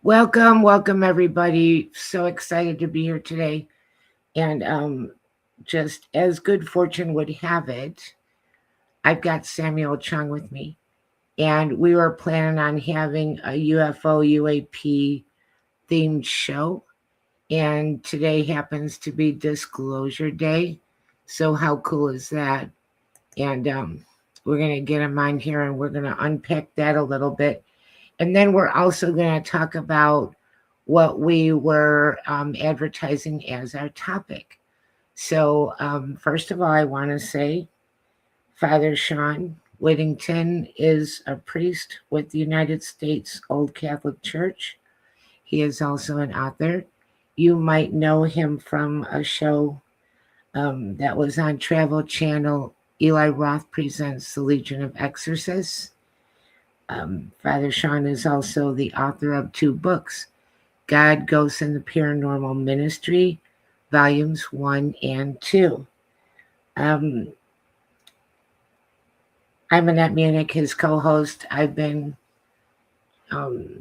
Welcome everybody. So excited to be here today. And just as good fortune would have it, I've got Samuel Chong with me. And we were planning on having a UFO UAP themed show. And today happens to be Disclosure Day. So how cool is that? And we're going to get him on here and we're going to unpack that a little bit. And then we're also going to talk about what we were advertising as our topic. So, first of all, I want to say Father Shawn Whittington is a priest with the United States Old Catholic Church. He is also an author. You might know him from a show that was on Travel Channel. Eli Roth presents The Legion of Exorcists. Father Shawn is also the author of 2 books, God, Ghosts, and the Paranormal Ministry, Volumes 1 and 2. I'm Annette Munich, his co-host. I've been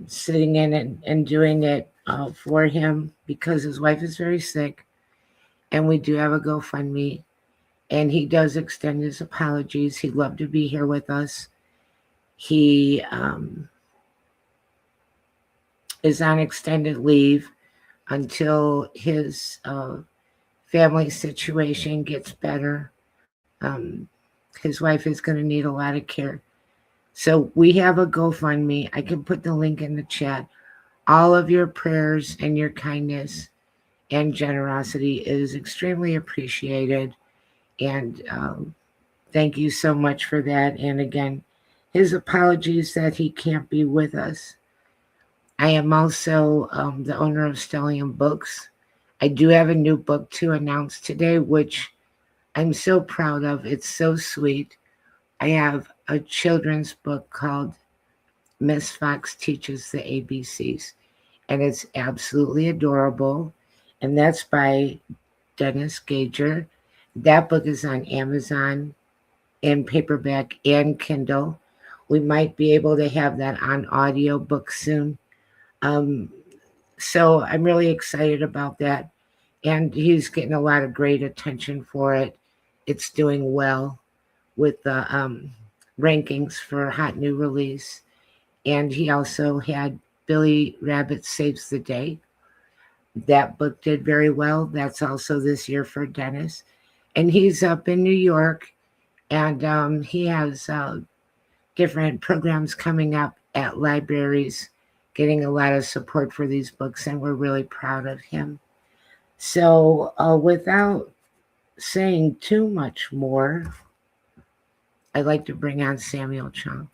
sitting in and doing it for him because his wife is very sick, and we do have a GoFundMe, and he does extend his apologies. He'd love to be here with us. He is on extended leave until his family situation gets better. His wife is going to need a lot of care. So we have a GoFundMe. I can put the link in the chat. All of your prayers and your kindness and generosity is extremely appreciated. And thank you so much for that. And again, his apologies that he can't be with us. I am also the owner of Stellium Books. I do have a new book to announce today, which I'm so proud of. It's so sweet. I have a children's book called Miss Fox Teaches the ABCs, and it's absolutely adorable. And that's by Dennis Gager. That book is on Amazon in paperback and Kindle. We might be able to have that on audiobook soon. So I'm really excited about that. And he's getting a lot of great attention for it. It's doing well with the rankings for Hot New Release. And he also had Billy Rabbit Saves the Day. That book did very well. That's also this year for Dennis. And he's up in New York, and he has different programs coming up at libraries, getting a lot of support for these books, and we're really proud of him. So without saying too much more, I'd like to bring on Samuel Chong.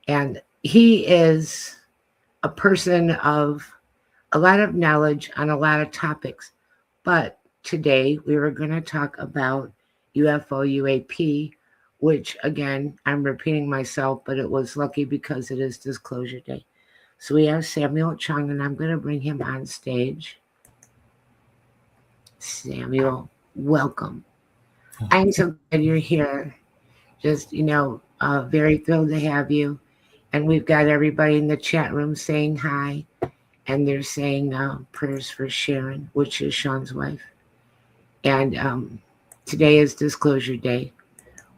And he is a person of a lot of knowledge on a lot of topics. But today we were going to talk about UFO UAP, which again, I'm repeating myself, but it was lucky because it is Disclosure Day. So we have Samuel Chong, and I'm going to bring him on stage. Samuel, welcome. I'm so glad you're here. Just, very thrilled to have you. And we've got everybody in the chat room saying hi. And they're saying prayers for Sharon, which is Shawn's wife. And today is Disclosure Day,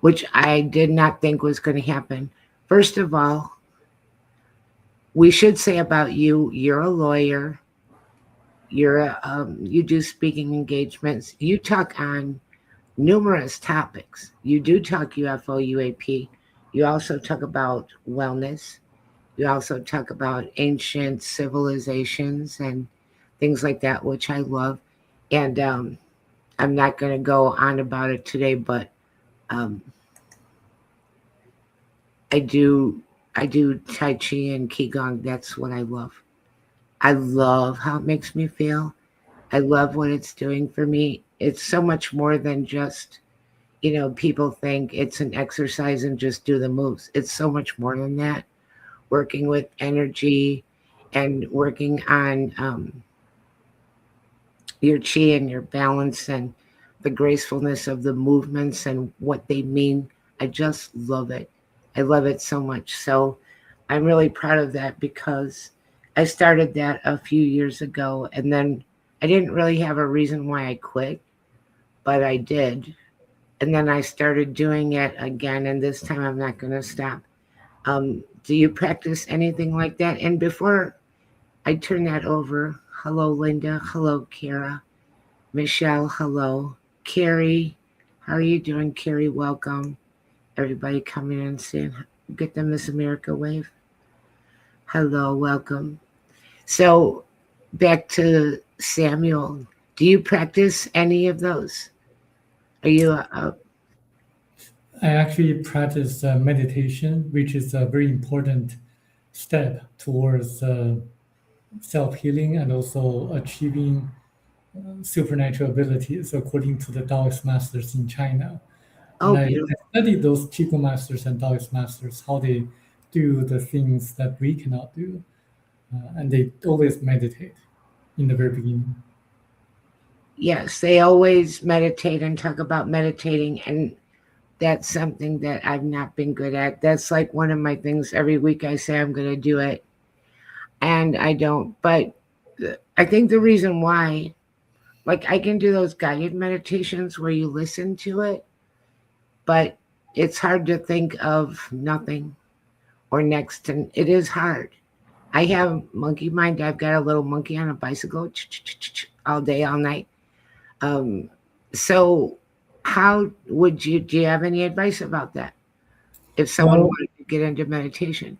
which I did not think was going to happen. First of all, we should say about you, you're a lawyer. You do speaking engagements. You talk on numerous topics. You do talk UFO, UAP. You also talk about wellness. You also talk about ancient civilizations and things like that, which I love. And I'm not going to go on about it today, but I do Tai Chi and Qigong. That's what I love. I love how it makes me feel. I love what it's doing for me. It's so much more than just, people think it's an exercise and just do the moves. It's so much more than that. Working with energy and working on your chi and your balance and the gracefulness of the movements and what they mean. I just love it. I love it so much. So I'm really proud of that because I started that a few years ago, and then I didn't really have a reason why I quit, but I did. And then I started doing it again, and this time I'm not going to stop. Do you practice anything like that? And before I turn that over, hello, Linda. Hello, Kara. Michelle, hello. Carrie, how are you doing? Carrie, welcome. Everybody coming in and saying, get the Miss America wave. Hello, welcome. So back to Samuel. Do you practice any of those? Are you I actually practice meditation, which is a very important step towards self healing and also achieving supernatural abilities, according to the Taoist masters in China. And oh I beautiful? studied those Qigong masters and Taoist masters, how they do the things that we cannot do. And they always meditate in the very beginning. Yes, they always meditate and talk about meditating, and that's something that I've not been good at. That's like one of my things. Every week I say I'm going to do it, and I don't. But I think the reason why, like, I can do those guided meditations where you listen to it, but it's hard to think of nothing or next, and it is hard. I have monkey mind. I've got a little monkey on a bicycle all day, all night. Um, so, how would you? Do you have any advice about that? If someone Well, wanted to get into meditation?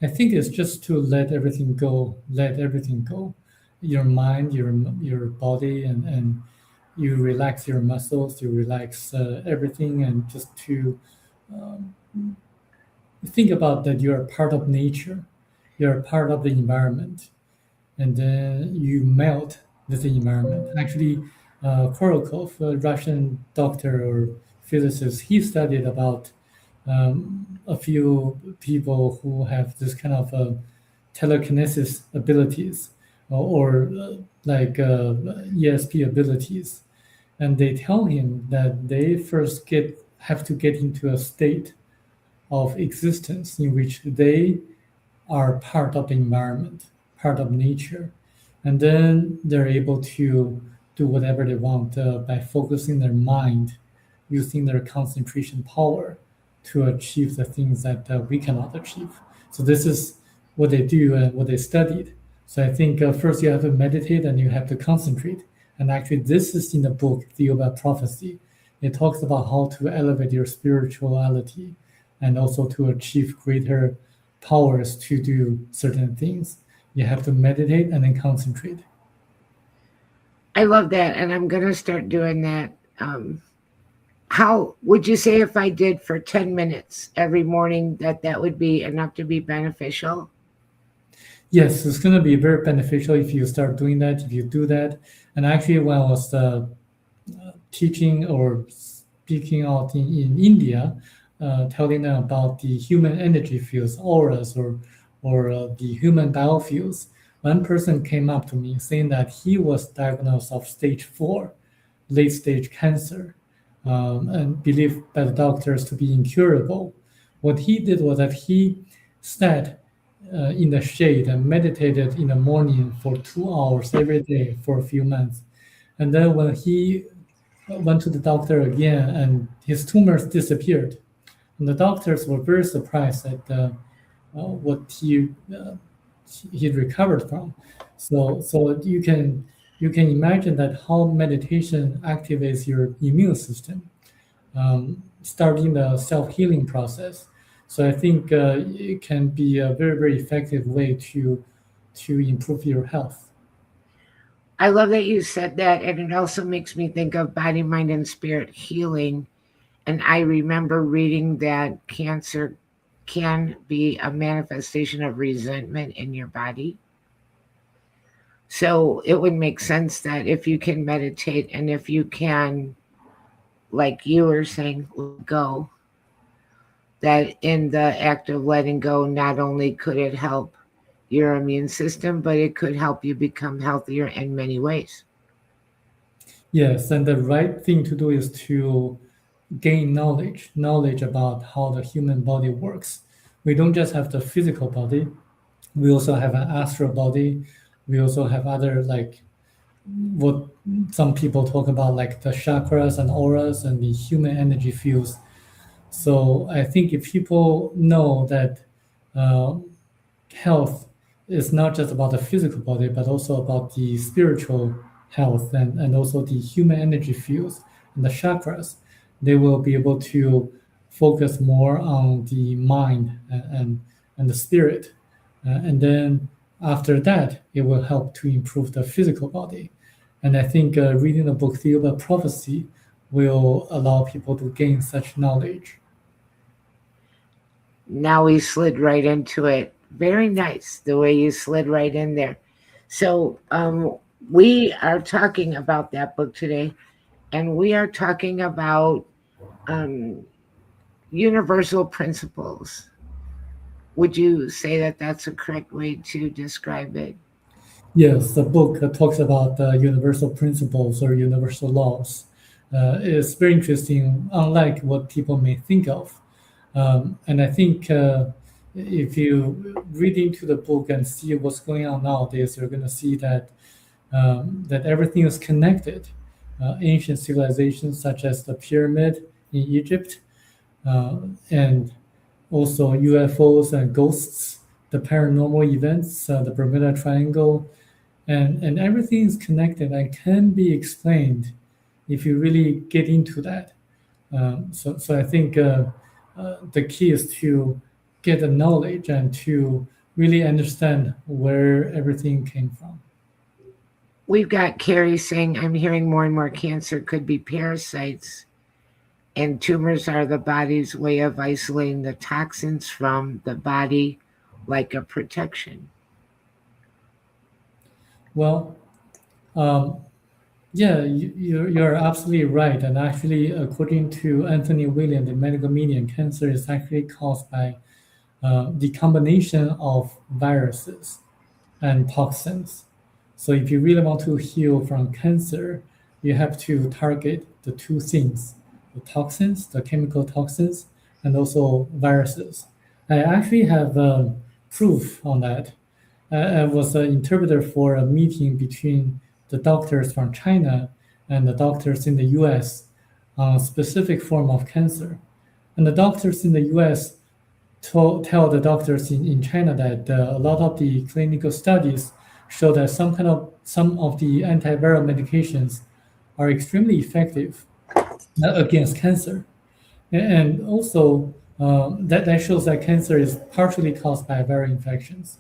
I think it's just to let everything go, let everything go. Your mind, your body, and you relax your muscles, you relax everything, and just to um, think about that you are part of nature, you're part of the environment, and then you melt with the environment. Actually, Korokov, a Russian doctor or physicist, he studied about a few people who have this kind of telekinesis abilities or like ESP abilities, and they tell him that they first get have to get into a state of existence in which they are part of the environment, part of nature, and then they're able to do whatever they want by focusing their mind, using their concentration power to achieve the things that we cannot achieve. So this is what they do and what they studied. So I think first you have to meditate and you have to concentrate. And actually, this is in the book, The Yoga Prophecy. It talks about how to elevate your spirituality and also to achieve greater powers to do certain things. You have to meditate and then concentrate. I love that, and I'm gonna start doing that. How would you say if I did for 10 minutes every morning that would be enough to be beneficial? Yes, it's going to be very beneficial if you start doing that, if you do that. And actually, when I was teaching or speaking out in India, telling them about the human energy fields, auras, or the human biofields, one person came up to me saying that he was diagnosed of stage 4, late stage cancer, and believed by the doctors to be incurable. What he did was that he sat in the shade and meditated in the morning for 2 hours every day for a few months. And then when he went to the doctor again and his tumors disappeared, and the doctors were very surprised at what he recovered from. So you can imagine that how meditation activates your immune system, starting the self healing process. So I think it can be a very very effective way to improve your health. I love that you said that, and it also makes me think of body, mind, and spirit healing. And I remember reading that cancer can be a manifestation of resentment in your body. So it would make sense that if you can meditate and if you can, like you were saying, let go, that in the act of letting go, not only could it help your immune system, but it could help you become healthier in many ways. Yes, and the right thing to do is to gain knowledge about how the human body works. We don't just have the physical body, We also have an astral body. We also have other, like, what some people talk about, like the chakras and auras and the human energy fields. So I think if people know that uh, health is not just about the physical body, but also about the spiritual health, and also the human energy fields and the chakras, they will be able to focus more on the mind and the spirit. And then after that, it will help to improve the physical body. And I think reading the book Theory of Prophecy will allow people to gain such knowledge. Now we slid right into it. Very nice the way you slid right in there. So we are talking about that book today, and we are talking about um, universal principles. Would you say that that's a correct way to describe it? Yes, the book talks about universal principles or universal laws. It's very interesting, unlike what people may think of. And I think if you read into the book and see what's going on nowadays, you're going to see that everything is connected. Ancient civilizations such as the pyramid in Egypt, and also UFOs and ghosts, the paranormal events, the Bermuda Triangle, and everything is connected and can be explained if you really get into that. So I think the key is to get the knowledge and to really understand where everything came from. We've got Carrie saying, I'm hearing more and more cancer could be parasites, and tumors are the body's way of isolating the toxins from the body like a protection. Well, um, yeah, you're absolutely right. And actually, according to Anthony William, the medical medium, cancer is actually caused by the combination of viruses and toxins. So if you really want to heal from cancer, you have to target the two things: the toxins, the chemical toxins, and also viruses. I actually have proof on that. I was an interpreter for a meeting between the doctors from China and the doctors in the US on a specific form of cancer. And the doctors in the US tell the doctors in China that a lot of the clinical studies show that some of the antiviral medications are extremely effective against cancer. And also, that shows that cancer is partially caused by viral infections.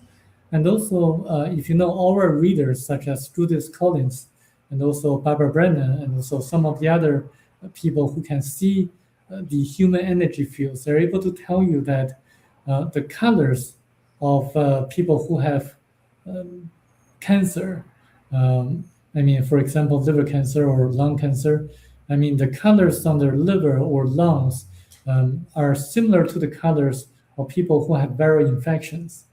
And also, if you know aura readers such as Judith Collins and also Barbara Brennan, and also some of the other people who can see the human energy fields, they're able to tell you that the colors of people who have um, cancer, um, I mean, for example, liver cancer or lung cancer, I mean, the colors on their liver or lungs are similar to the colors of people who have viral infections.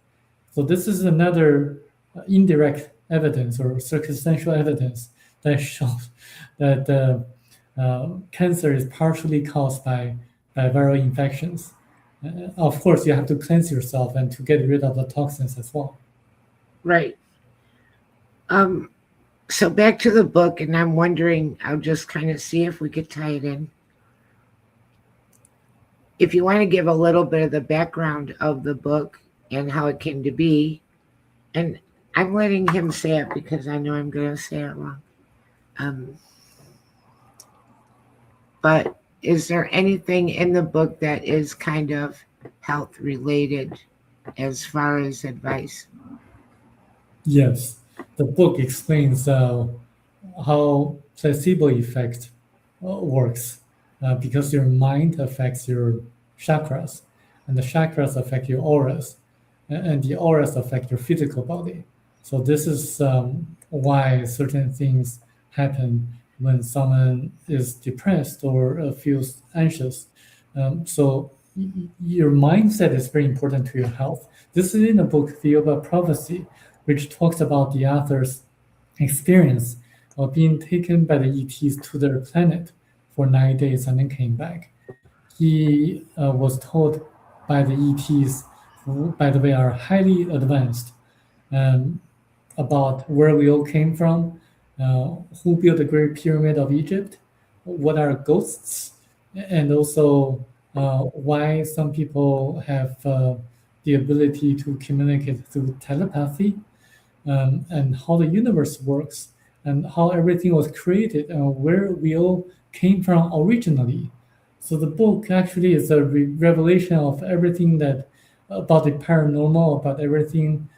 So this is another indirect evidence or circumstantial evidence that shows that cancer is partially caused by viral infections. Of course, you have to cleanse yourself and to get rid of the toxins as well. Right. Um, so back to the book, and I'm wondering, I'll just kind of see if we could tie it in. If you want to give a little bit of the background of the book and how it came to be, and I'm letting him say it because I know I'm going to say it wrong. But is there anything in the book that is kind of health related as far as advice? Yes, the book explains how placebo effect works because your mind affects your chakras, and the chakras affect your auras, and the auras affect your physical body. So this is why certain things happen when someone is depressed or feels anxious. So your mindset is very important to your health. This is in the book Theory of Prophecy, which talks about the author's experience of being taken by the ETs to their planet for 9 days and then came back. He was told by the ETs who, by the way, are highly advanced, um, about where we all came from, who built the Great Pyramid of Egypt, what are ghosts, and also why some people have the ability to communicate through telepathy, and how the universe works, and how everything was created, and where we all came from originally. So the book actually is a revelation of everything that about the paranormal, about everything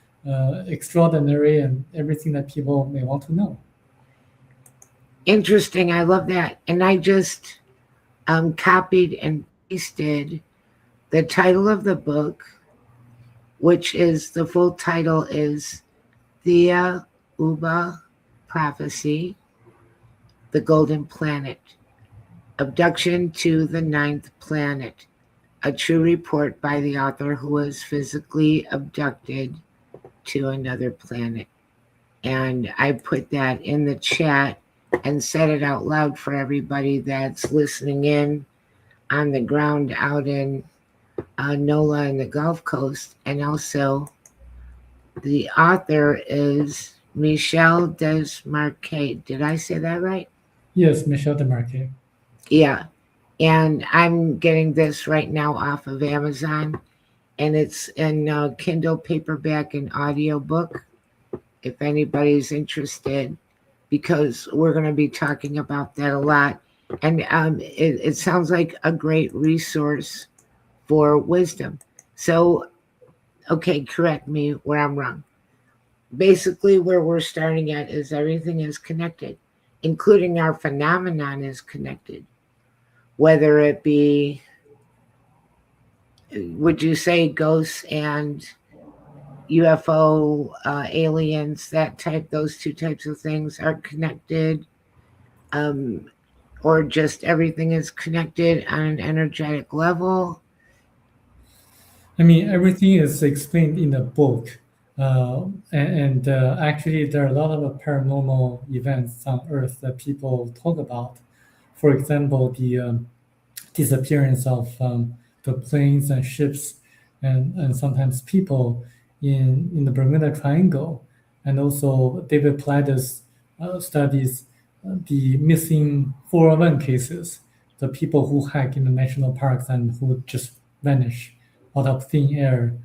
extraordinary, and everything that people may want to know. Interesting. I love that. And I just copied and pasted the title of the book, which is the full title is Thea Uba Prophecy, The Golden Planet, Abduction to the Ninth Planet, a true report by the author who was physically abducted to another planet. And I put that in the chat and said it out loud for everybody that's listening in on the ground out in NOLA and the Gulf Coast. And also, the author is Michel Desmarquet. Did I say that right? Yes, Michel Demarque. Yeah. And I'm getting this right now off of Amazon. And it's in Kindle paperback and audiobook if anybody's interested, because we're going to be talking about that a lot. And it sounds like a great resource for wisdom. So, okay, correct me where I'm wrong. Basically, where we're starting at is everything is connected, including our phenomenon is connected. Whether it be, would you say ghosts and UFO, aliens, that type, those two types of things are connected, um, or just everything is connected on an energetic level? I mean, everything is explained in the book. And actually, there are a lot of paranormal events on Earth that people talk about. For example, the disappearance of the planes and ships, and sometimes people in the Bermuda Triangle. And also, David Paulides studies the missing 401 cases, the people who hike in the national parks and who just vanish out of thin air.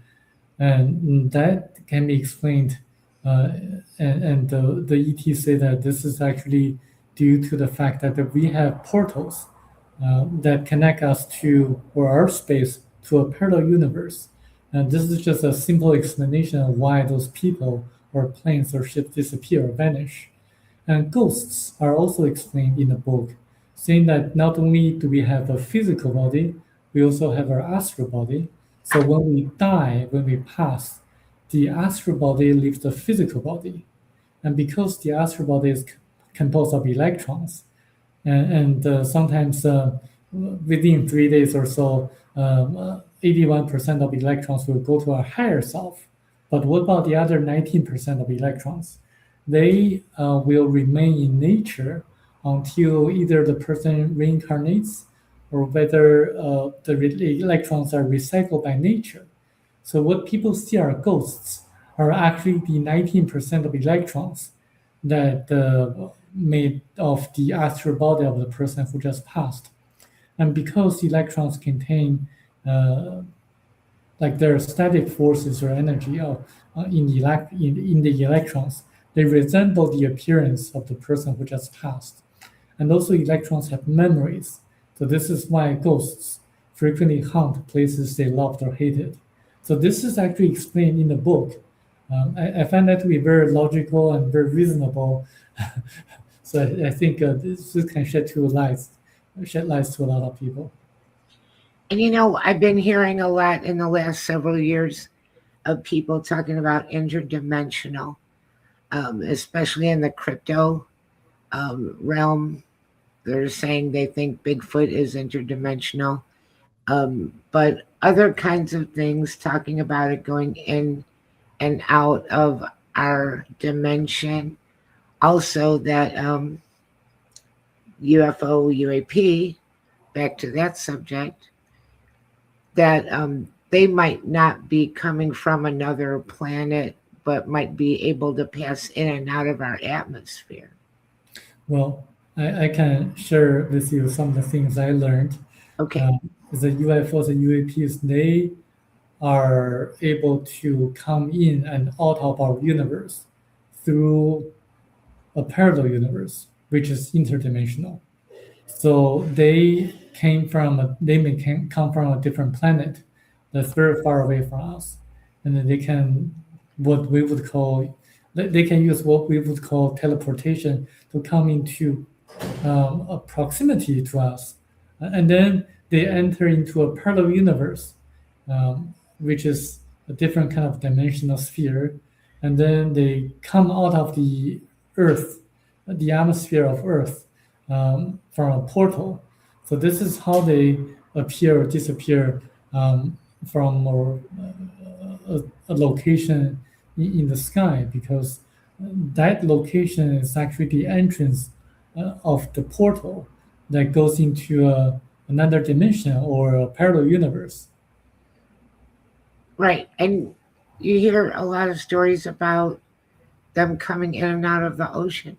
And that can be explained. Uh, and the ET say that this is actually due to the fact that we have portals that connect us to, or our space, to a parallel universe. And this is just a simple explanation of why those people or planes or ships disappear or vanish. And ghosts are also explained in the book, saying that not only do we have a physical body, we also have our astral body. So when we die, when we pass, the astral body leaves the physical body. And because the astral body is composed of electrons, and sometimes within 3 days or so, 81% of electrons will go to our higher self. But what about the other 19% of electrons? They will remain in nature until either the person reincarnates, or whether the electrons are recycled by nature. So what people see are ghosts are actually the 19% of electrons that made of the astral body of the person who just passed. And because electrons contain like there are static forces or energy in the electrons, they resemble the appearance of the person who just passed. And also electrons have memories. So this is why ghosts frequently haunt places they loved or hated. So this is actually explained in the book. I find that to be very logical and very reasonable. So I think this can shed lights to a lot of people. And I've been hearing a lot in the last several years of people talking about interdimensional, especially in the crypto realm. They're saying they think Bigfoot is interdimensional. But other kinds of things, talking about it going in and out of our dimension. Also, that UFO, UAP, back to that subject, that they might not be coming from another planet, but might be able to pass in and out of our atmosphere. Well, I can share with you some of the things I learned. Okay. Uh, the UFOs and UAPs, they are able to come in and out of our universe through a parallel universe, which is interdimensional. So they may come from a different planet that's very far away from us, and then they can what we would call they can use what we would call teleportation to come into a proximity to us, and then they enter into a parallel universe, which is a different kind of dimensional sphere, and then they come out of the Earth, the atmosphere of Earth, from a portal. So this is how they appear or disappear from a location in the sky, because that location is actually the entrance of the portal that goes into another dimension or a parallel universe. Right. And you hear a lot of stories about them coming in and out of the ocean.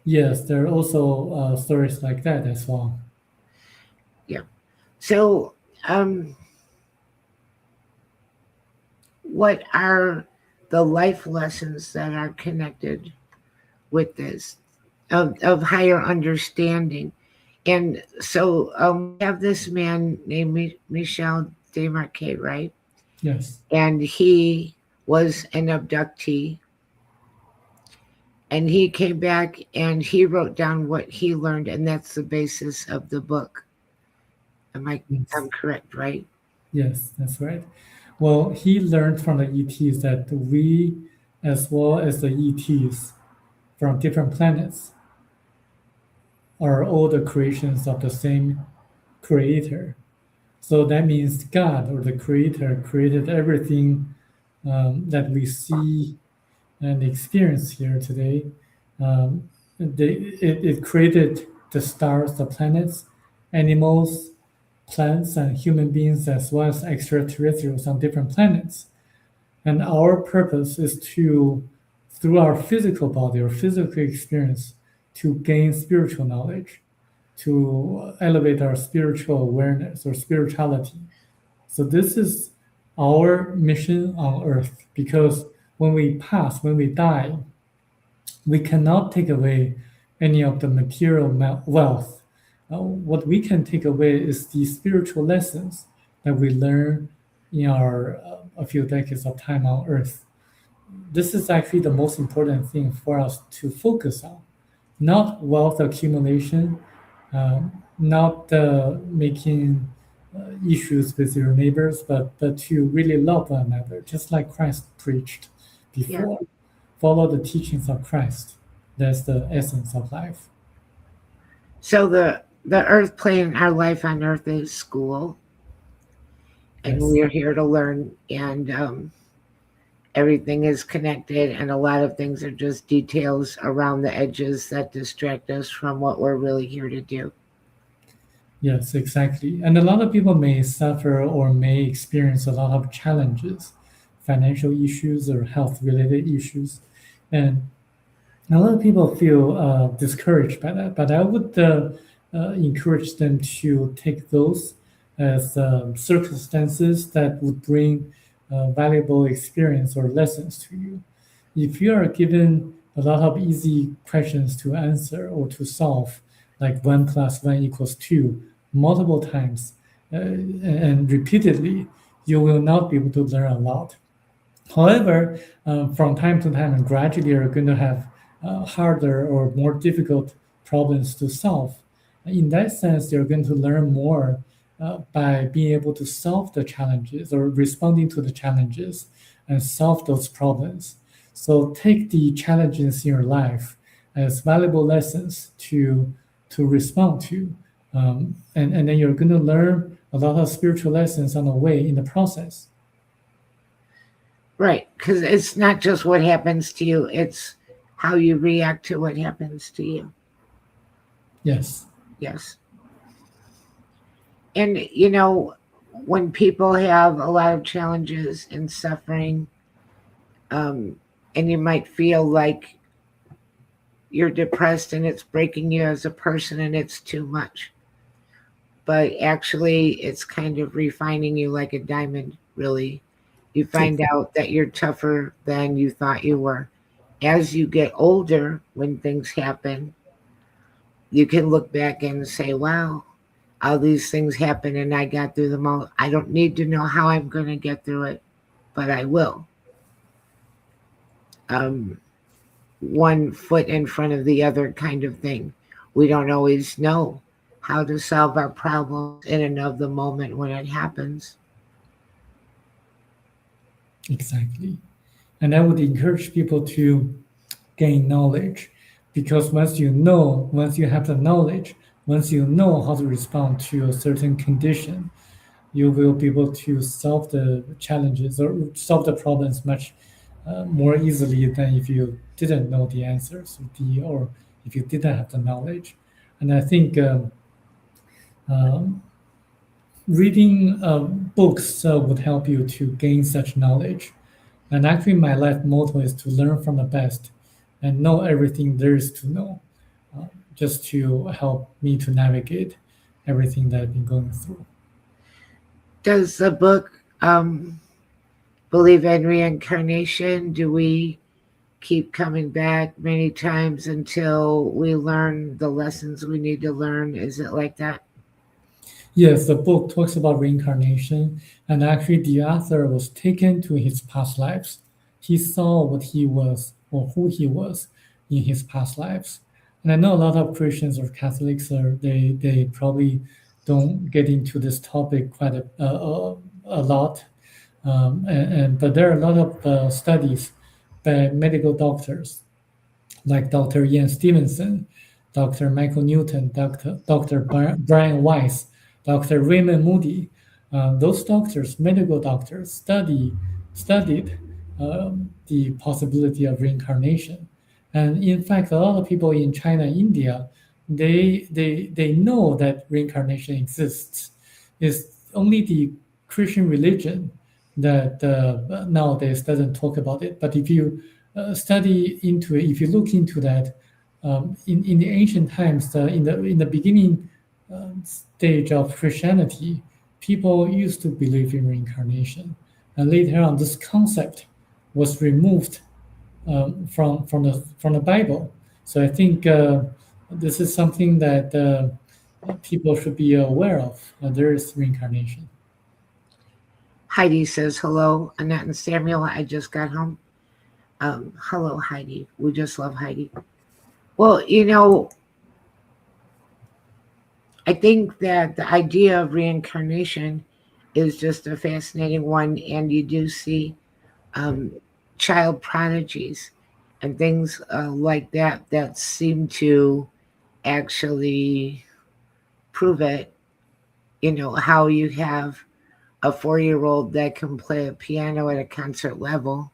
Yes, there are also stories like that as well. Yeah. So, what are the life lessons that are connected with this of higher understanding? And so we have this man named Michel Desmarquet, right? Yes, And he was an abductee. And he came back and he wrote down what he learned, and that's the basis of the book. yes, I'm correct, right? yes, that's right. Well, he learned from the ETs that we, as well as the ETs from different planets, are all the creations of the same creator. So that means God or the creator created everything that we see and experience here today. It created the stars, the planets, animals, plants, and human beings, as well as extraterrestrials on different planets. And our purpose is to, through our physical body or physical experience, to gain spiritual knowledge, to elevate our spiritual awareness or spirituality. So this is our mission on earth, because when we die, we cannot take away any of the material wealth. What we can take away is the spiritual lessons that we learn in our a few decades of time on earth. This is actually the most important thing for us to focus on, not wealth accumulation, not making issues with your neighbors, but to really love one another, just like Christ preached Yeah. before. Follow the teachings of Christ. That's the essence of life. So the earth plane, our life on earth is school, and Yes. we're here to learn, and everything is connected, and a lot of things are just details around the edges that distract us from what we're really here to do. Yes, exactly. And a lot of people may suffer or may experience a lot of challenges, financial issues or health related issues. And a lot of people feel discouraged by that, but I would encourage them to take those as circumstances that would bring valuable experience or lessons to you. If you are given a lot of easy questions to answer or to solve, like 1 + 1 = 2, multiple times and repeatedly, you will not be able to learn a lot. However, from time to time and gradually you're going to have harder or more difficult problems to solve. In that sense, you're going to learn more by being able to solve the challenges or responding to the challenges and solve those problems. So take the challenges in your life as valuable lessons to respond to. And then you're going to learn a lot of spiritual lessons on the way in the process. Right, because it's not just what happens to you, it's how you react to what happens to you. Yes. Yes. And, you know, when people have a lot of challenges and suffering, um, and you might feel like you're depressed and it's breaking you as a person and it's too much. But actually, it's kind of refining you like a diamond, really. You find out that you're tougher than you thought you were. As you get older, when things happen, you can look back and say, wow, all these things happen and I got through them all. I don't need to know how I'm going to get through it, but I will. Um, One foot in front of the other kind of thing. We don't always know how to solve our problems in and of the moment when it happens. Exactly. And I would encourage people to gain knowledge, because once you have the knowledge, once you know how to respond to a certain condition, you will be able to solve the challenges or solve the problems much more easily than if you didn't know the answers, or if you didn't have the knowledge. And I think um, reading books would help you to gain such knowledge. And actually, my life motto is to learn from the best and know everything there is to know, uh, just to help me to navigate everything that I've been going through. Does the book believe in reincarnation? Do we keep coming back many times until we learn the lessons we need to learn? Is it like that? Yes, the book talks about reincarnation, and actually, the author was taken to his past lives. He saw what he was or who he was in his past lives. And I know a lot of Christians or Catholics they probably don't get into this topic quite a lot, but there are a lot of studies by medical doctors like Dr. Ian Stevenson, Dr. Michael Newton, Dr. Brian Weiss, Dr. Raymond Moody. Those doctors, medical doctors, studied the possibility of reincarnation. And in fact, a lot of people in China, India, they know that reincarnation exists. It's only the Christian religion that nowadays doesn't talk about it. But if you study into it, if you look into that, in the ancient times, in the beginning stage of Christianity, people used to believe in reincarnation, and later on, this concept was removed from the Bible. So I think this is something that people should be aware of. There is reincarnation. Heidi says hello. Annette and Samuel, I just got home. Hello, Heidi. We just love Heidi. Well, I think that the idea of reincarnation is just a fascinating one, and you do see um, child prodigies and things like that that seem to actually prove it. How you have a 4-year-old that can play a piano at a concert level,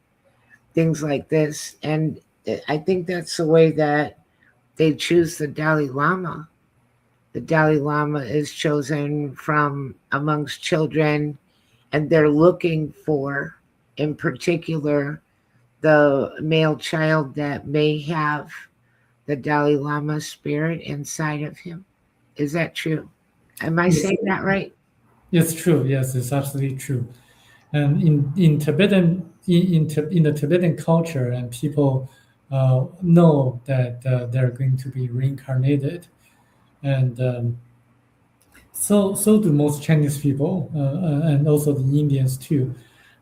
things like this. And I think that's the way that they choose the Dalai Lama. The Dalai Lama is chosen from amongst children, and they're looking for, in particular, the male child that may have the Dalai Lama spirit inside of him. Is that true? Am I Yes, saying that right? it's true. Yes, it's absolutely true. And in Tibetan in the Tibetan culture, and people know that they're going to be reincarnated, and so do most Chinese people, and also the Indians too.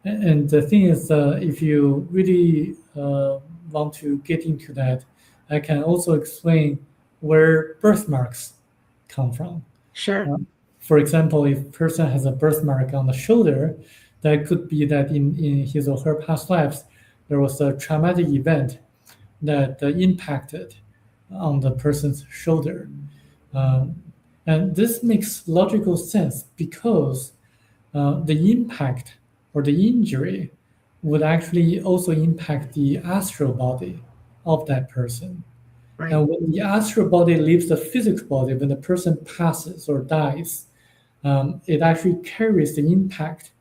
And the thing is, if you really want to get into that, I can also explain where birthmarks come from. Sure. For example, if a person has a birthmark on the shoulder, that could be that in his or her past lives, there was a traumatic event that impacted on the person's shoulder. Um, and this makes logical sense because the impact or the injury would actually also impact the astral body of that person. Right. And when the astral body leaves the physical body, when the person passes or dies, it actually carries the impact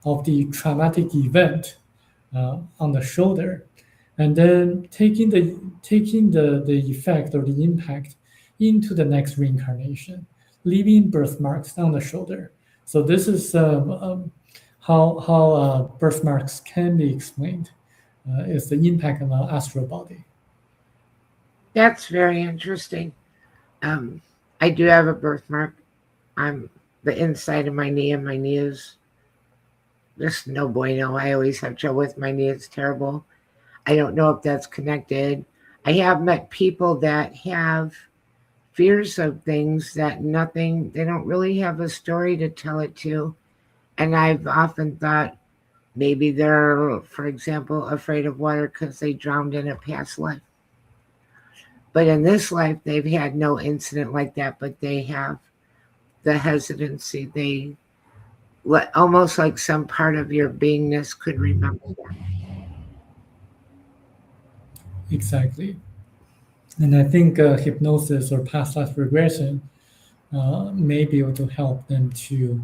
of the traumatic event on the shoulder, and then taking the effect or the impact into the next reincarnation, leaving birthmarks on the shoulder. So this is how birthmarks can be explained. Is the impact on the astral body. That's very interesting. Um, I do have a birthmark. I'm the inside of my knee, and my knee is just no bueno. I always have trouble with my knee. It's terrible. I don't know if that's connected. I have met people that have fears of things that nothing, they don't really have a story to tell it to. And I've often thought maybe they're, for example, afraid of water because they drowned in a past life. But in this life, they've had no incident like that, but they have the hesitancy. They almost like some part of your beingness could remember that. Exactly. And I think hypnosis or past life regression may be able to help them to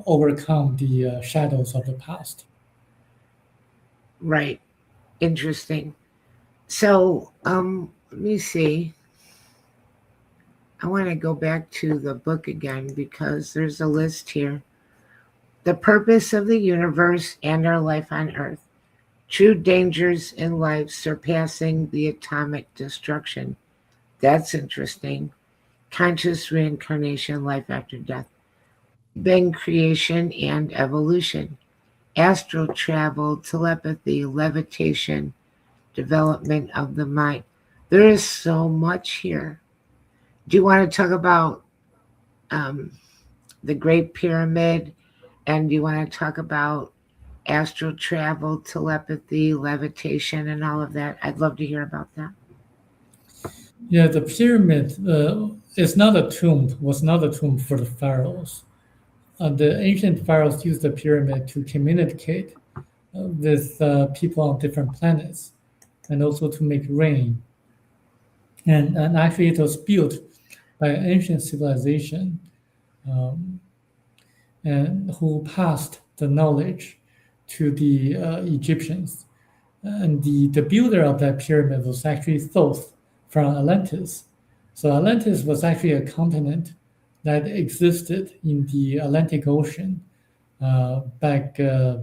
overcome the shadows of the past. Right. Interesting. So, let me see. I want to go back to the book again because there's a list here. The purpose of the universe and our life on Earth. True dangers in life surpassing the atomic destruction. That's interesting. Conscious reincarnation, life after death. Big Bang creation and evolution. Astral travel, telepathy, levitation, development of the mind. There is so much here. Do you want to talk about um, the Great Pyramid? And do you want to talk about astral travel, telepathy, levitation, and all of that? I'd love to hear about that. Yeah, the pyramid is not a tomb. Was not a tomb for the pharaohs. The ancient pharaohs used the pyramid to communicate with people on different planets, and also to make rain. And actually, it was built by an ancient civilization, um, and who passed the knowledge to the Egyptians. And the builder of that pyramid was actually Thoth from Atlantis. So Atlantis was actually a continent that existed in the Atlantic Ocean back, I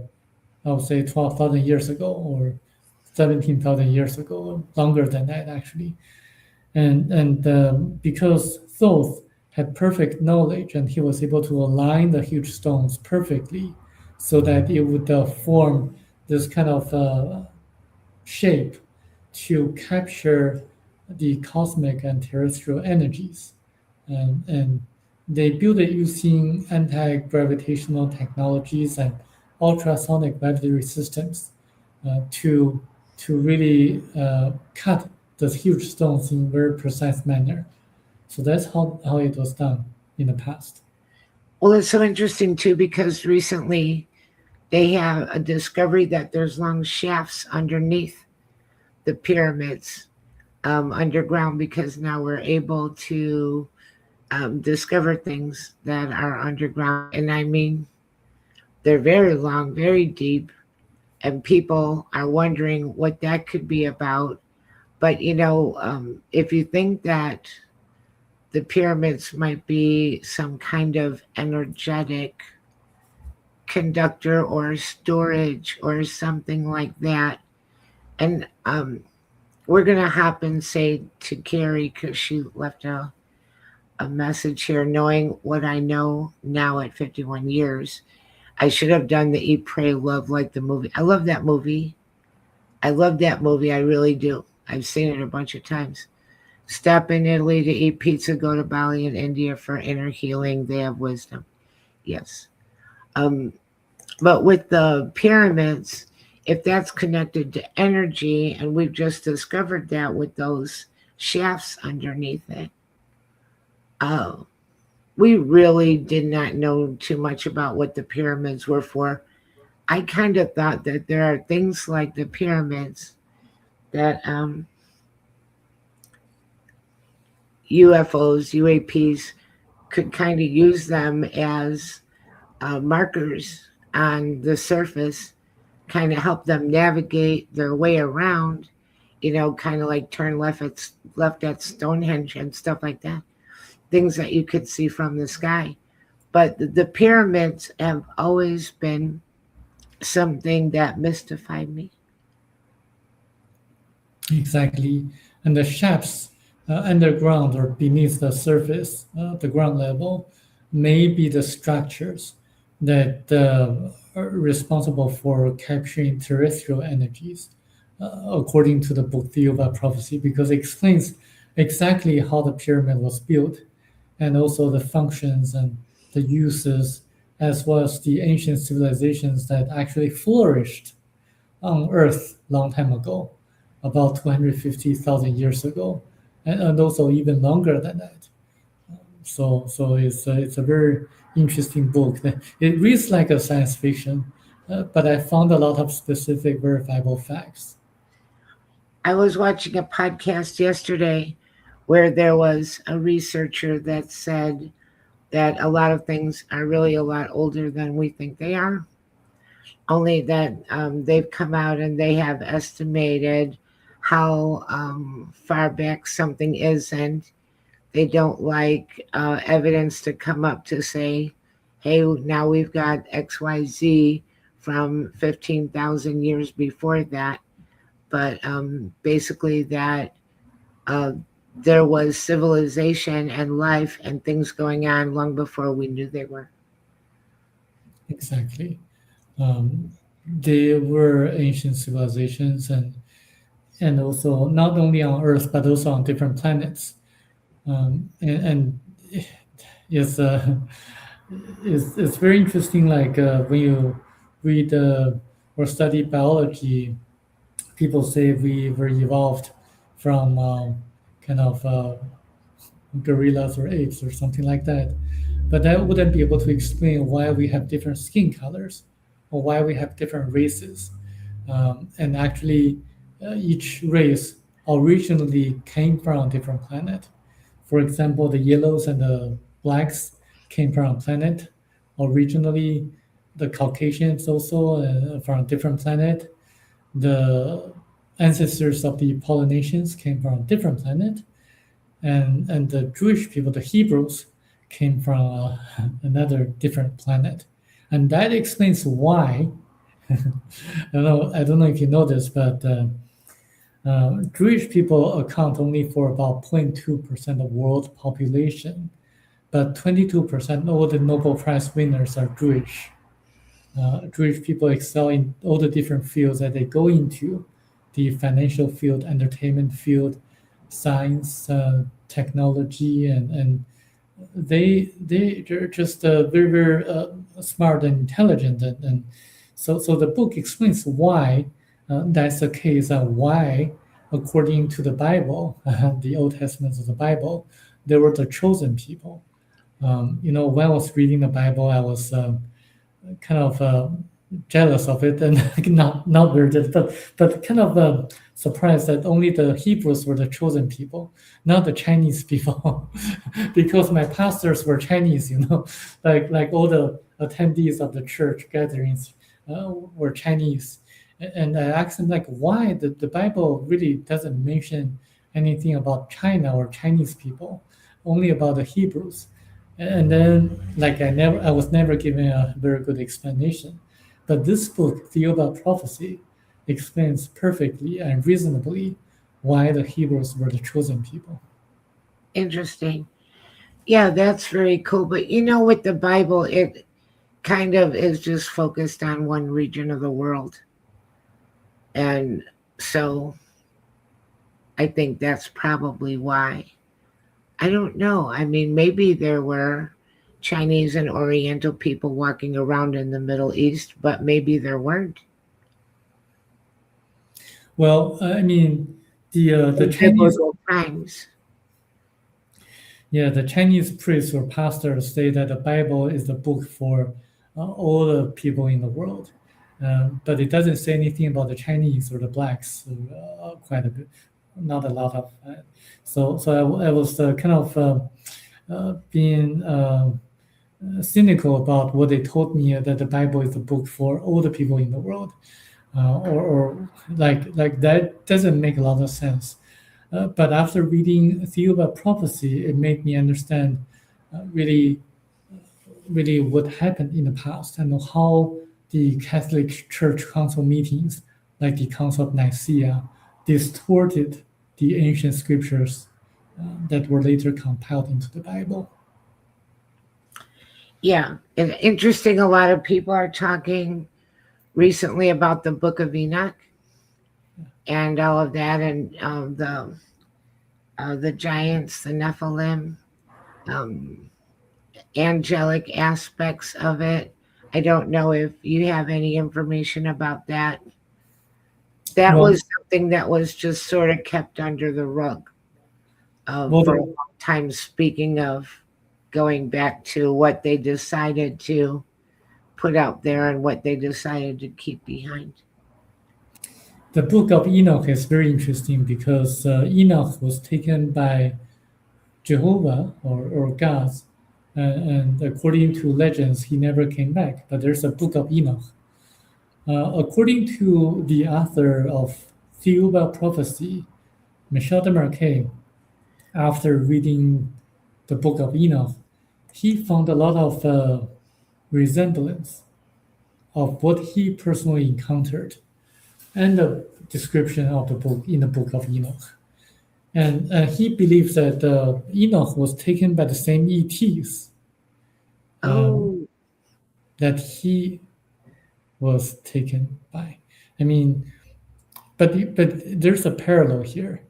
would say, 12,000 years ago or 17,000 years ago, or longer than that, actually. And because Thoth had perfect knowledge and he was able to align the huge stones perfectly so that it would form this kind of shape to capture the cosmic and terrestrial energies. And they built it using anti-gravitational technologies and ultrasonic vibratory systems to really cut those huge stones in a very precise manner. So that's how it was done in the past. Well, it's so interesting too because recently they have a discovery that there's long shafts underneath the pyramids underground because now we're able to discover things that are underground. And I mean, they're very long, very deep, and people are wondering what that could be about. But if you think that the pyramids might be some kind of energetic conductor or storage or something like that, and we're gonna hop and say to Carrie because she left a message here. Knowing what I know now at 51 years, I should have done the Eat, Pray, Love like the movie. I love that movie. I love that movie. I really do. I've seen it a bunch of times. Stop in Italy to eat pizza, go to Bali in India for inner healing. They have wisdom. Yes. Um, but with the pyramids, if that's connected to energy, and we've just discovered that with those shafts underneath it, oh, we really did not know too much about what the pyramids were for. I kind of thought that there are things like the pyramids that UFOs, UAPs could kind of use them as markers on the surface, kind of help them navigate their way around, kind of like turn left at Stonehenge and stuff like that. Things that you could see from the sky. But the pyramids have always been something that mystified me. Exactly. And the shafts underground or beneath the surface, the ground level, may be the structures that are responsible for capturing terrestrial energies, according to the book The Yoga Prophecy, because it explains exactly how the pyramid was built and also the functions and the uses, as well as the ancient civilizations that actually flourished on Earth long time ago, about 250,000 years ago, and also even longer than that. So it's a very interesting book. It reads like a science fiction, but I found a lot of specific verifiable facts. I was watching a podcast yesterday where there was a researcher that said that a lot of things are really a lot older than we think they are. Only that they've come out and they have estimated how far back something is, and they don't like evidence to come up to say, hey, now we've got XYZ from 15,000 years before that. But basically, that uh, there was civilization and life and things going on long before we knew they were. Exactly. Um, they were ancient civilizations, and also not only on Earth but also on different planets. And it's, it's very interesting. Like when you read or study biology, people say we were evolved from kind of gorillas or apes or something like that. But that wouldn't be able to explain why we have different skin colors or why we have different races. And actually, each race originally came from a different planet. For example, the yellows and the blacks came from a planet. Originally, the Caucasians also from a different planet. The ancestors of the Polynesians came from a different planet, and the Jewish people, the Hebrews, came from another different planet, and that explains why. I don't know if you know this, but Jewish people account only for about 0.2% of world population, but 22% of all the Nobel Prize winners are Jewish. Jewish people excel in all the different fields that they go into, the financial field, entertainment field, science, technology, and they're just very very smart and intelligent, and so the book explains why that's the case, and why, according to the Bible, the Old Testament of the Bible, they were the chosen people. When I was reading the Bible, I was kind of jealous of it, and not very jealous, but kind of surprised that only the Hebrews were the chosen people, not the Chinese people, because my pastors were Chinese. Like all the attendees of the church gatherings were Chinese, and I asked them like why the Bible really doesn't mention anything about China or Chinese people, only about the Hebrews. And then, like I was never given a very good explanation. But this book, The Yoga Prophecy, explains perfectly and reasonably why the Hebrews were the chosen people. Interesting. Yeah, that's very cool. But with the Bible, it kind of is just focused on one region of the world. And so I think that's probably why. I don't know. I mean, maybe there were Chinese and Oriental people walking around in the Middle East, but maybe there weren't. Well, I mean, the In Chinese, biblical times. yeah, the Chinese priests or pastors say that the Bible is the book for all the people in the world. But it doesn't say anything about the Chinese or the blacks, quite a bit, not a lot of. So I was kind of being cynical about what they told me that the Bible is a book for all the people in the world, or like that doesn't make a lot of sense. But after reading Theory about Prophecy, it made me understand really really what happened in the past and how the Catholic Church Council meetings, like the Council of Nicaea, distorted the ancient scriptures that were later compiled into the Bible. Yeah, and interesting. A lot of people are talking recently about the Book of Enoch and all of that, and the giants, the Nephilim, um, angelic aspects of it. I don't know if you have any information about that. That Well, was something that was just sort of kept under the rug well, for a long time. Speaking of going back to what they decided to put out there and what they decided to keep behind. the Book of Enoch is very interesting because Enoch was taken by Jehovah or gods, and according to legends, he never came back. But there's a Book of Enoch. According to the author of Theory about Prophecy, Michel de Marquet, after reading the Book of Enoch, he found a lot of resemblance of what he personally encountered and the description of the book in the Book of Enoch. And he believes that Enoch was taken by the same ETs Oh, that he was taken by. I mean, but there's a parallel here.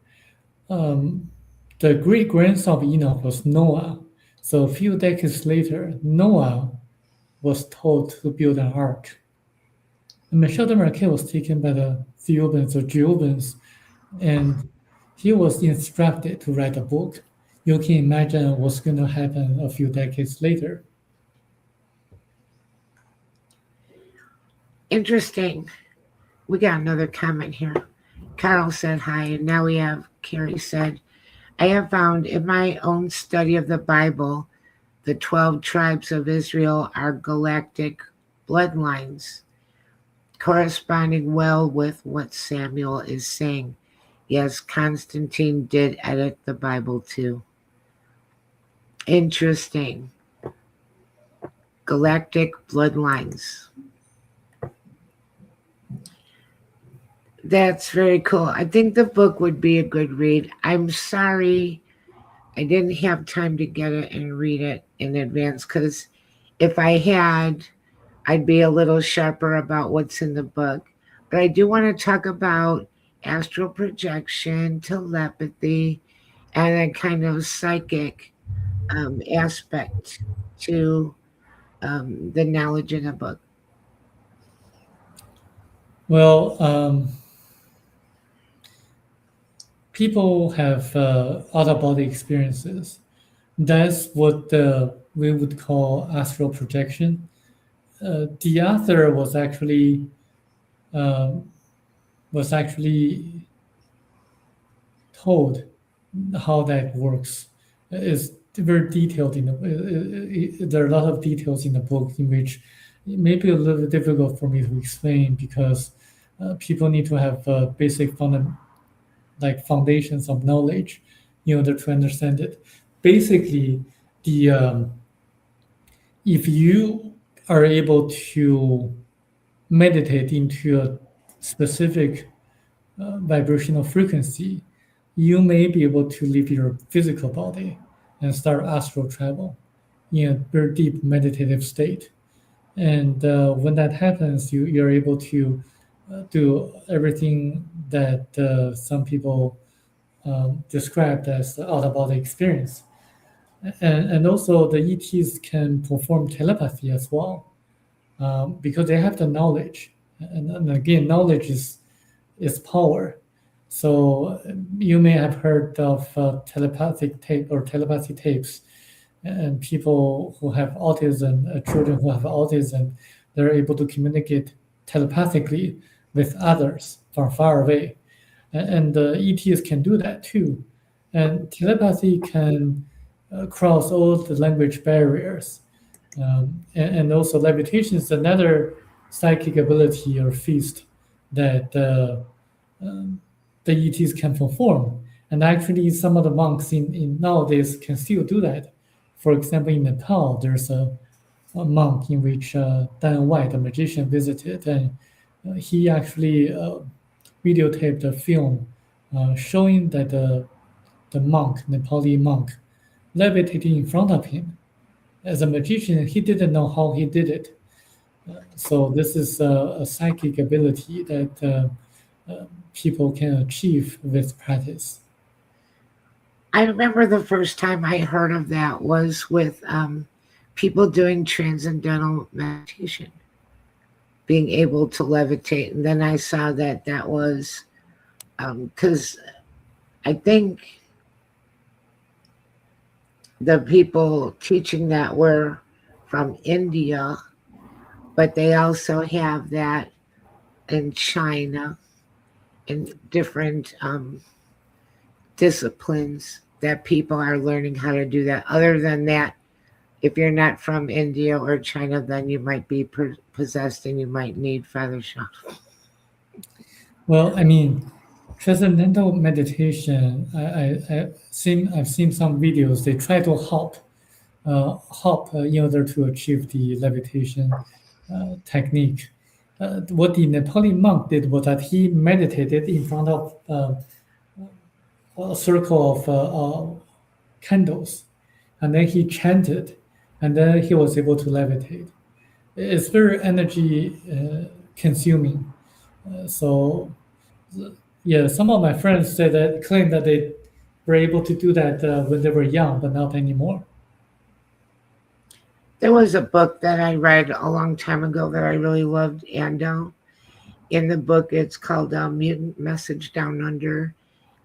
The great grandson of Enoch was Noah. So a few decades later, Noah was told to build an ark. And Michel de Marquet was taken by the Theobans or Jehovahans, and he was instructed to write a book. You can imagine what's going to happen a few decades later. interesting. We got another comment here. Carol said hi, and now we have Carrie said, I have found in my own study of the Bible, the 12 tribes of Israel are galactic bloodlines, corresponding well with what Samuel is saying. Yes, Constantine did edit the Bible too. Interesting. Galactic bloodlines. That's very cool. I think the book would be a good read. I'm sorry I didn't have time to get it and read it in advance because if I had, I'd be a little sharper about what's in the book. But I do want to talk about astral projection, telepathy, and a kind of psychic aspect to the knowledge in the book. Well, people have out-of-body experiences. That's what we would call astral projection. The author was actually told how that works. It's very detailed in there are a lot of details in the book in which it may be a little difficult for me to explain because people need to have basic foundations of knowledge in order to understand it. Basically, the if you are able to meditate into a specific vibrational frequency, you may be able to leave your physical body and start astral travel in a very deep meditative state. And when that happens, you're able to do everything that some people described as the out-of-body experience. And also the ETs can perform telepathy as well because they have the knowledge. And again, knowledge is power. So you may have heard of telepathic tape or telepathy tapes, and people who have autism, children who have autism, they're able to communicate telepathically with others from far away, and the ETs can do that too. And telepathy can cross all the language barriers. And also, levitation is another psychic ability or feast that the ETs can perform. And actually, some of the monks in nowadays can still do that. For example, in Nepal, there's a monk in which Dan White, a magician, visited, and he actually videotaped a film showing that the monk, Nepali monk, levitating in front of him. As a magician, he didn't know how he did it. So this is a psychic ability that people can achieve with practice. I remember the first time I heard of that was with people doing transcendental meditation, being able to levitate. And then I saw that that was because I think the people teaching that were from India, but they also have that in China in different disciplines that people are learning how to do that. Other than that, if you're not from India or China, then you might be possessed and you might need Father Shawn. Well, I mean, transcendental meditation. I've seen some videos. They try to hop in order to achieve the levitation technique. What the Nepali monk did was that he meditated in front of a circle of candles, and then he chanted, and then he was able to levitate. It's very energy consuming. So yeah, some of my friends say that claim that they were able to do that when they were young, but not anymore. There was a book that I read a long time ago that I really loved, and in the book it's called Mutant Message Down Under,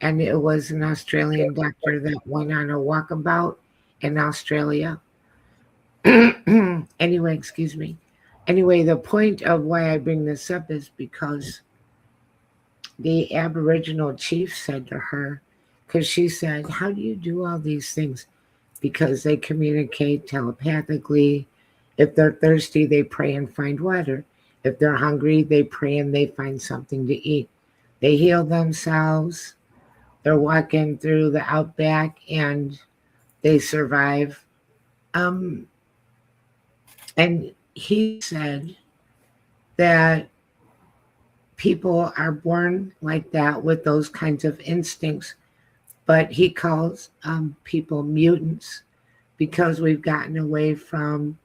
and it was an Australian doctor that went on a walkabout in Australia. Anyway, excuse me. Anyway, the point of why I bring this up is because the Aboriginal chief said to her, because she said, "How do you do all these things?" Because they communicate telepathically. If they're thirsty, they pray and find water. If they're hungry, they pray and they find something to eat. They heal themselves. They're walking through the outback and they survive. Um, and he said that people are born like that with those kinds of instincts, but he calls people mutants because we've gotten away from,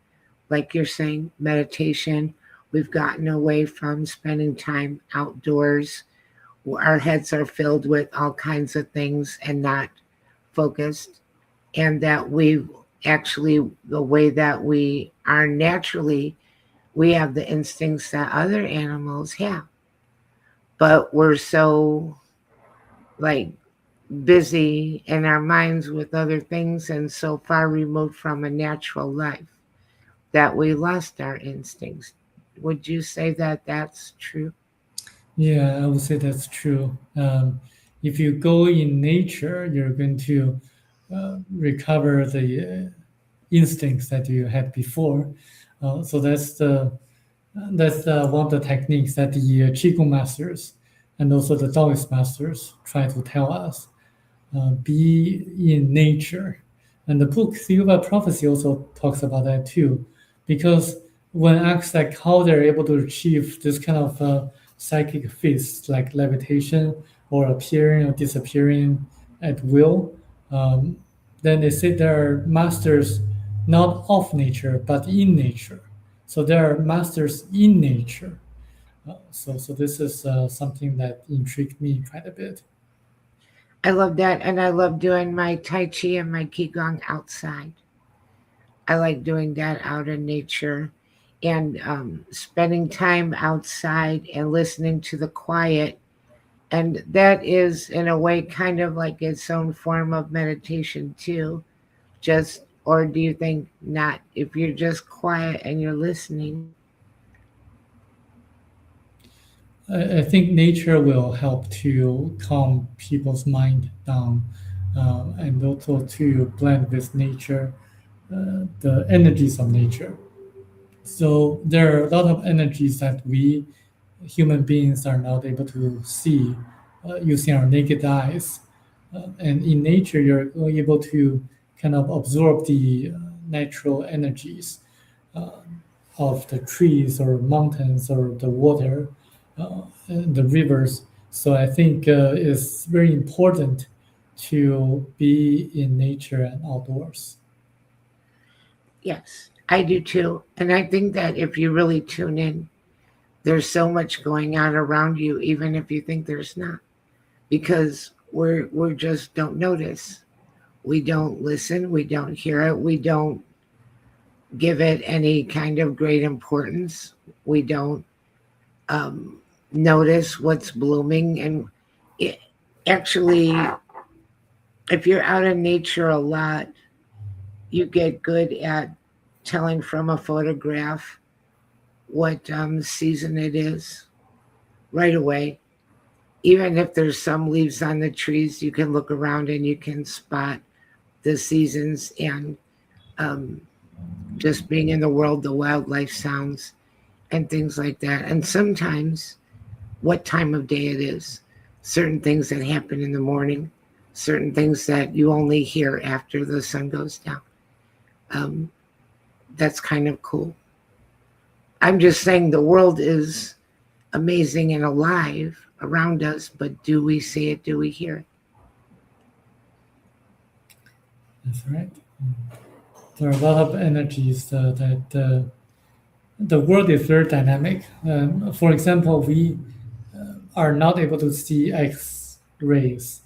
like you're saying, meditation. We've gotten away from spending time outdoors. Our heads are filled with all kinds of things and not focused. And that we actually, the way that we are naturally, we have the instincts that other animals have. But we're so like busy in our minds with other things and so far removed from a natural life that we lost our instincts. Would you say that that's true? Yeah, I would say that's true. If you go in nature, you're going to recover the instincts that you had before. So that's one of the techniques that the Qigong masters and also the Taoist masters try to tell us. Be in nature. And the book Theory of Prophecy also talks about that too, because when asked like how they're able to achieve this kind of psychic feats like levitation or appearing or disappearing at will, um, then they say they're masters not of nature but in nature. So they are masters in nature. So this is something that intrigued me quite a bit. I love that. And I love doing my Tai Chi and my Qigong outside. I like doing that out in nature and spending time outside and listening to the quiet. And that is, in a way, kind of like its own form of meditation, too. Just, or do you think not? If you're just quiet and you're listening, I think nature will help to calm people's mind down. and also to blend with nature, the energies of nature. So there are a lot of energies that we human beings are not able to see using our naked eyes. And in nature, you're able to kind of absorb the natural energies uh, of the trees or mountains or the water, and the rivers. So I think it's very important to be in nature and outdoors. Yes, I do too. And I think that if you really tune in, there's so much going on around you, even if you think there's not, because we're just don't notice. We don't listen. We don't hear it. We don't give it any kind of great importance. We don't um, notice what's blooming. And it, actually, if you're out in nature a lot, you get good at telling from a photograph what season it is right away. Even if there's some leaves on the trees, you can look around and you can spot the seasons and um, just being in the world, the wildlife sounds and things like that. And sometimes what time of day it is, certain things that happen in the morning, certain things that you only hear after the sun goes down. Um, that's kind of cool. I'm just saying the world is amazing and alive around us, but do we see it? Do we hear it? That's right. There are a lot of energies that the world is very dynamic. For example, we are not able to see X rays,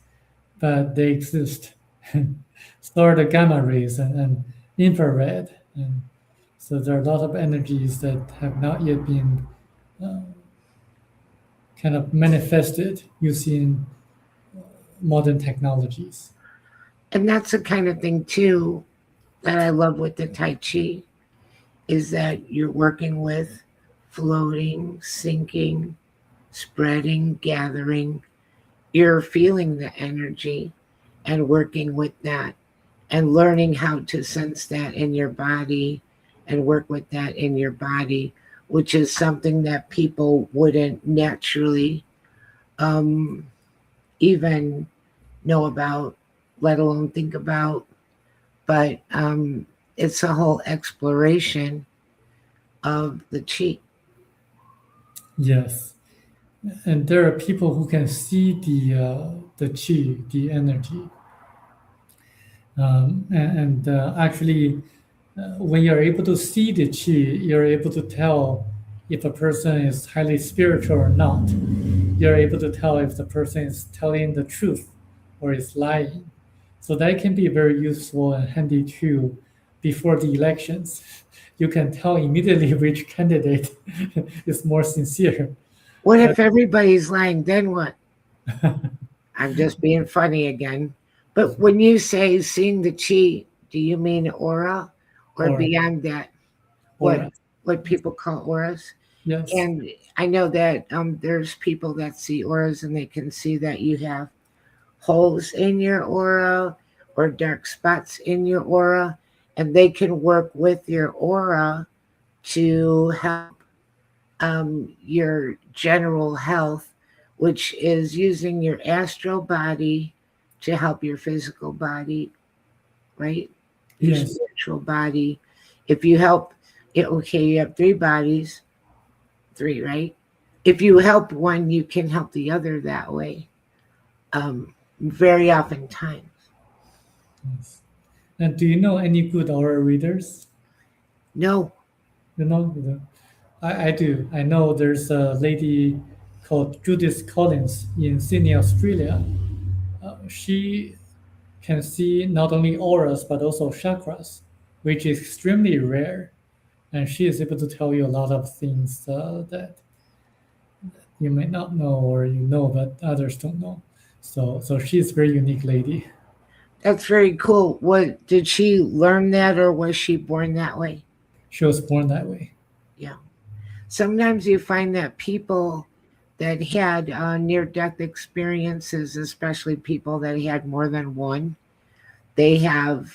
but they exist. So are the gamma rays and infrared. And so there are a lot of energies that have not yet been uh, kind of manifested using modern technologies. And that's the kind of thing too that I love with the Tai Chi is that you're working with floating, sinking, spreading, gathering. You're feeling the energy and working with that and learning how to sense that in your body and work with that in your body, which is something that people wouldn't naturally um, even know about, let alone think about. But it's a whole exploration of the chi. Yes, and there are people who can see the chi, the energy, and actually, when you're able to see the chi, you're able to tell if a person is highly spiritual or not. You're able to tell if the person is telling the truth or is lying. So that can be very useful and handy too before the elections. You can tell immediately which candidate is more sincere. What But if everybody's lying? Then what? I'm just being funny again. But when you say seeing the chi, do you mean aura or or beyond that? What or what people call auras? yes, And I know that there's people that see auras and they can see that you have holes in your aura or dark spots in your aura, and they can work with your aura to help your general health, which is using your astral body to help your physical body, right? Your yes, spiritual body. If you help, okay, you have three bodies, three, right? If you help one, you can help the other that way. Very often times. yes. And do you know any good aura readers? No, You know, I do. I know there's a lady called Judith Collins in Sydney, Australia. She can see not only auras but also chakras, which is extremely rare. And she is able to tell you a lot of things that you may not know or you know but others don't know. So she's a very unique lady. that's very cool. What did she learn that or was she born that way? She was born that way. Yeah. Sometimes you find that people that had near death experiences, especially people that had more than one, they have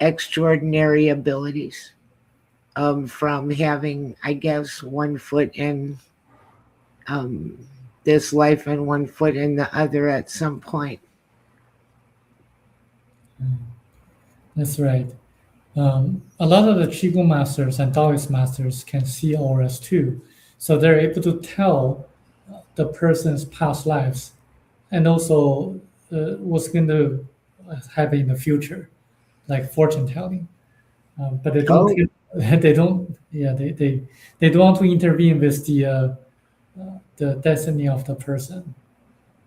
extraordinary abilities from having, I guess, one foot in um, this life and one foot in the other at some point. That's right. A lot of the Qigong masters and Taoist masters can see auras too. So they're able to tell the person's past lives and also what's going to happen in the future, like fortune telling. But they don't, Oh, they don't, yeah, they don't want to intervene with the destiny of the person.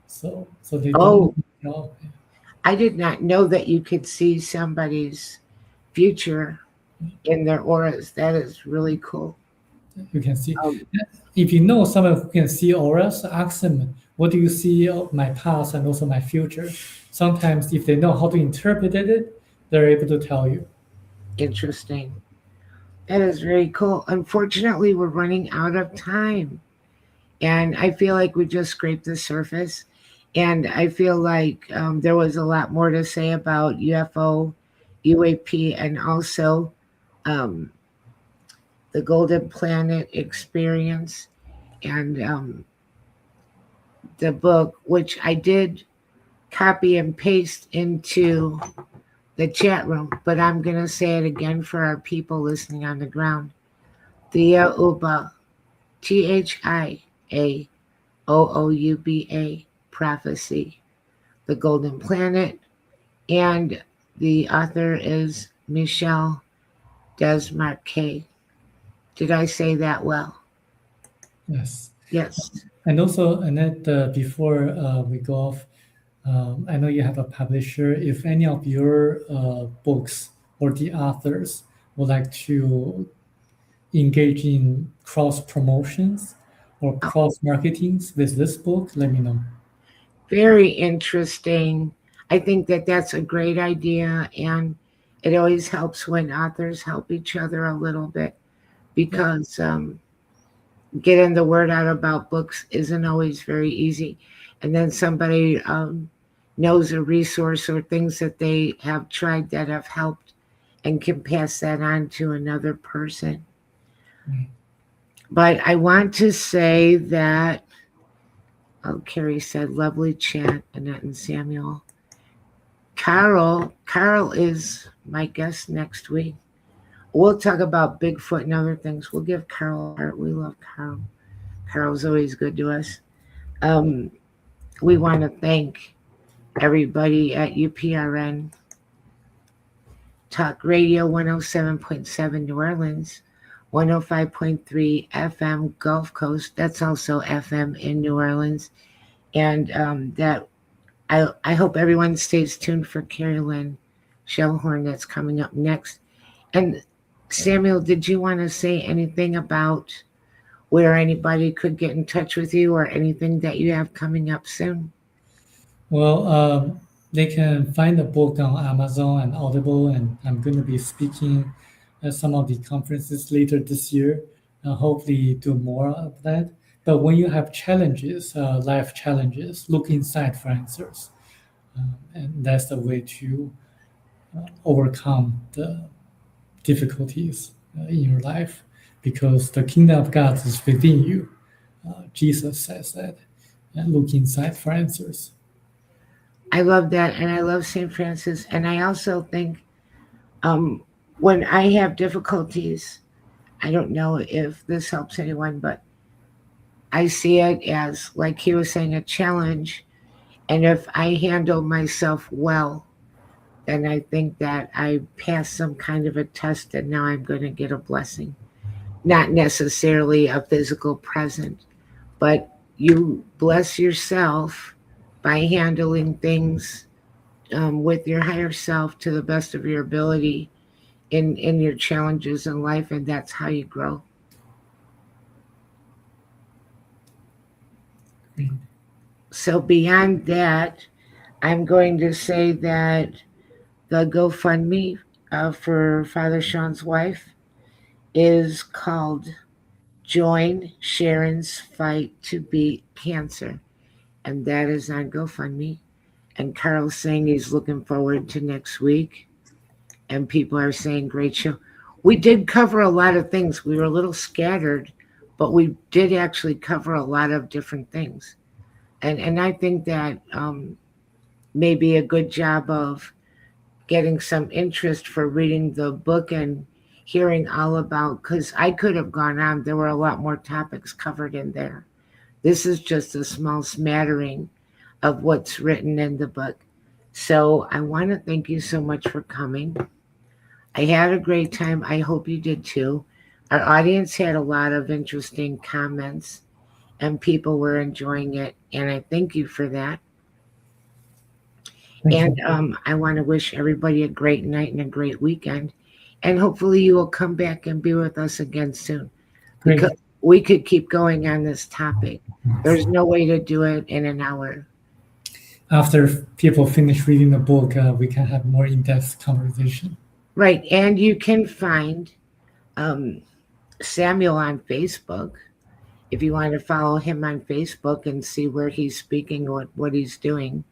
So they don't oh, know. I did not know that you could see somebody's future in their auras. That is really cool. You can see. Um, If you know someone who can see auras, ask them, what do you see of my past and also my future? Sometimes if they know how to interpret it, they're able to tell you. Interesting. That is very cool. Unfortunately, we're running out of time. And I feel like we just scraped the surface. And I feel like there was a lot more to say about UFO, UAP, and also um, the Golden Planet experience and the book, which I did copy and paste into the chat room, but I'm going to say it again for our people listening on the ground. Thea Uba, ThiaOouba, Prophecy, The Golden Planet, and the author is Michelle Desmarquet. Did I say that well? Yes. Yes. And also, Annette, before we go off, I know you have a publisher. If any of your books or the authors would like to engage in cross promotions or Oh, cross marketings with this book, let me know. very interesting. I think that that's a great idea, and it always helps when authors help each other a little bit because getting the word out about books isn't always very easy. And then somebody knows a resource or things that they have tried that have helped and can pass that on to another person. Mm. But I want to say that, oh, Carrie said, lovely chat, Annette and Samuel. Carol is my guest next week. We'll talk about Bigfoot and other things. We'll give Carol a heart. We love Carol. Carol's always good to us. Um, we want to thank everybody at UPRN Talk Radio 107.7 New Orleans, 105.3 FM Gulf Coast. That's also FM in New Orleans. And that I hope everyone stays tuned for Carrie Lynn Shellhorn that's coming up next. And Samuel, did you want to say anything about where anybody could get in touch with you or anything that you have coming up soon? Well, they can find the book on Amazon and Audible, and I'm going to be speaking at some of the conferences later this year. Hopefully, do more of that. But when you have challenges, life challenges, look inside for answers, and that's the way to overcome the difficulties in your life, because the kingdom of God is within you. Jesus says that, and look inside for answers. I love that, and I love St. Francis. And I also think um, when I have difficulties, I don't know if this helps anyone, but I see it as, like he was saying, a challenge. And if I handle myself well, then I think that I passed some kind of a test and now I'm going to get a blessing. Not necessarily a physical present, but you bless yourself by handling things with your higher self to the best of your ability in your challenges in life, and that's how you grow. So beyond that, I'm going to say that the GoFundMe for Father Shawn's wife is called Join Sharon's fight to beat cancer. And that is on GoFundMe. And Carl's saying he's looking forward to next week. And people are saying, great show. We did cover a lot of things. We were a little scattered, but we did actually cover a lot of different things. And I think that may be a good job of getting some interest for reading the book and hearing all about, because I could have gone on. There were a lot more topics covered in there. This is just a small smattering of what's written in the book. So I want to thank you so much for coming. I had a great time. I hope you did too. Our audience had a lot of interesting comments and people were enjoying it. And I thank you for that. Thank you. And I want to wish everybody a great night and a great weekend. And hopefully you will come back and be with us again soon. Great. Because we could keep going on this topic. There's no way to do it in an hour. After people finish reading the book, we can have more in-depth conversation. Right. And you can find Samuel on Facebook. If you want to follow him on Facebook and see where he's speaking, what he's doing.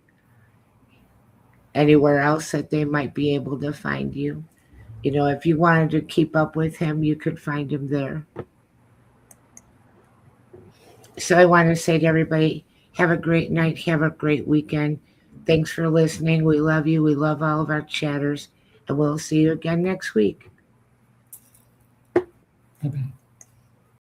Anywhere else that they might be able to find you. You know, if you wanted to keep up with him, you could find him there. So I want to say to everybody, have a great night. Have a great weekend. Thanks for listening. We love you. We love all of our chatters. And we'll see you again next week. Bye-bye.